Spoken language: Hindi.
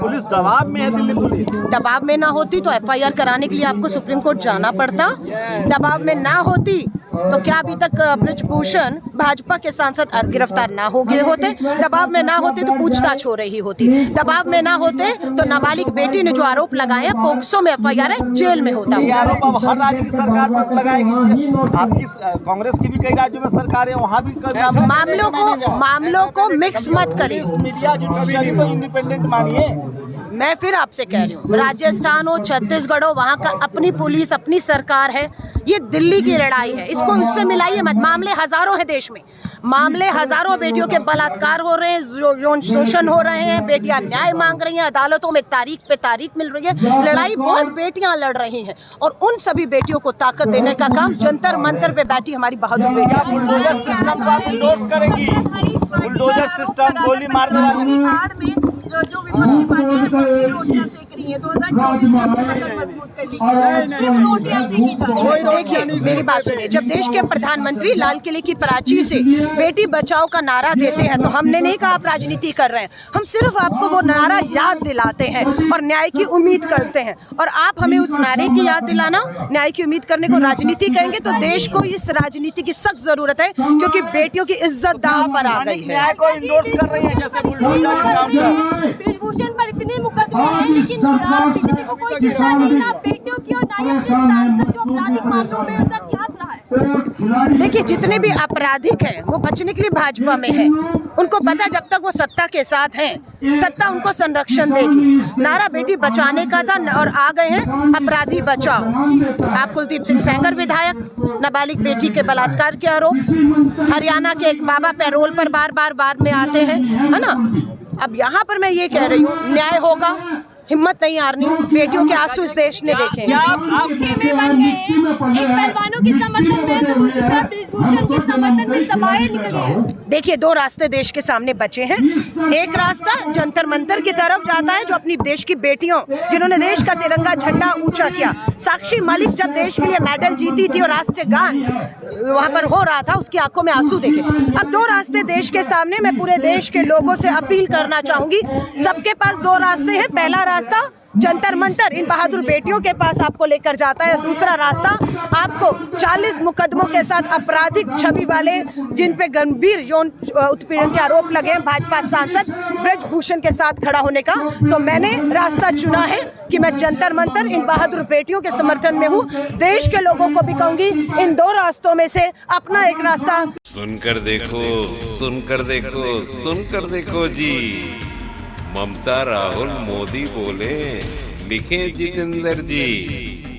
पुलिस दबाव में है, दिल्ली पुलिस दबाव में ना होती तो एफआईआर कराने के लिए आपको सुप्रीम कोर्ट जाना पड़ता। दबाव में ना होती तो क्या अभी तक ब्रजभूषण भाजपा के सांसद गिरफ्तार ना हो गए होते? दबाव में ना होते तो पूछताछ हो रही होती। दबाव में ना होते तो नाबालिग बेटी ने जो आरोप लगाए हैं पोक्सो में एफआईआर है, जेल में होता। ये आरोप अब हर राज्य की सरकार पर लगाएगी। आपकी कांग्रेस की भी कई राज्यों में सरकार है, वहाँ भी मामलों को मिक्स मत करिए। मीडिया जुडिशरी तो इंडिपेंडेंट मानिए। मैं फिर आपसे कह रही हूँ, राजस्थान हो, छत्तीसगढ़ हो, वहाँ का अपनी पुलिस, अपनी सरकार है। ये दिल्ली की लड़ाई है, इसको उससे मिलाइए मत। मामले हजारों हैं देश में, मामले हजारों बेटियों के बलात्कार हो रहे हैं, यौन शोषण हो रहे हैं, बेटियां न्याय मांग रही हैं, अदालतों में तारीख पे तारीख मिल रही है। लड़ाई बहुत बेटियां लड़ रही हैं और उन सभी बेटियों को ताकत देने का काम जंतर मंतर पे बैठी हमारी बहादुर बेटियां। बुलडोजर सिस्टम को आप इंडोर्स करेंगी? बुलडोजर सिस्टम, गोली मारने वाले जो विपक्षी पार्टियां रोटियां सेक रही हैं, 2024 मजबूत करने की। देखिए मेरी बात सुनिए, जब देश के प्रधानमंत्री लाल किले की प्राचीर से बेटी बचाओ का नारा देते हैं तो हमने नहीं कहा आप राजनीति कर रहे हैं, हम सिर्फ आपको वो नारा याद दिलाते हैं और न्याय की उम्मीद करते हैं। और आप हमें उस नारे की याद दिलाना, न्याय की उम्मीद करने को राजनीति कहेंगे तो देश को इस राजनीति की सख्त जरूरत है, क्योंकि बेटियों की इज्जत दांव पर आ गई है। न्याय को इंडोर्स कर रही है, जैसे बुलडोजर ब्रजभूषण पर इतने मुकदमे हैं लेकिन बीजेपी को कोई चिंता नहीं, ना बेटियों की और ना ही सांसद जो आपराधिक मामलों में उनका इतिहास रहा है। देखिए जितने भी आपराधिक हैं वो बचने के लिए भाजपा में है। उनको पता जब तक वो सत्ता के साथ हैं, सत्ता उनको संरक्षण देगी। नारा बेटी बचाने का था और आ गए हैं अपराधी बचाओ। आप कुलदीप सिंह सेंगर विधायक, नाबालिग बेटी के बलात्कार के आरोप, हरियाणा के एक बाबा पैरोल पर बार में आते हैं, है ना। अब यहाँ पर मैं ये कह रही हूँ न्याय होगा, हिम्मत नहीं हारनी, बेटियों के आंसू इस देश ने देखे हैं। पहलवानों के समर्थन में तो दूसरी तरफ ब्रजभूषण के समर्थन में सभाएं निकली हैं। देखिए दो रास्ते देश के सामने बचे हैं। एक रास्ता जंतर मंतर की तरफ जाता है, जो अपनी देश की बेटियों जिन्होंने देश का तिरंगा झंडा ऊंचा किया, साक्षी मलिक जब देश के लिए मेडल जीती थी और राष्ट्रीय गान वहां पर हो रहा था, उसकी आंखों में आंसू देखे। अब दो रास्ते देश के सामने, मैं पूरे देश के लोगों से अपील करना चाहूंगी, सबके पास दो रास्ते हैं। पहला रास्ता जंतर मंतर इन बहादुर बेटियों के पास आपको लेकर जाता है, दूसरा रास्ता आपको 40 मुकदमों के साथ आपराधिक छवि वाले जिन पे गंभीर यौन उत्पीड़न के आरोप लगे हैं भाजपा सांसद ब्रजभूषण के साथ खड़ा होने का। तो मैंने रास्ता चुना है कि मैं जंतर मंतर इन बहादुर बेटियों के समर्थन में हूँ। देश के लोगों को भी कहूंगी इन दो रास्तों में से अपना एक रास्ता सुनकर देखो, सुनकर देखो, सुनकर देखो जी। ममता, राहुल, मोदी बोले, लिखे जितेंद्र जी।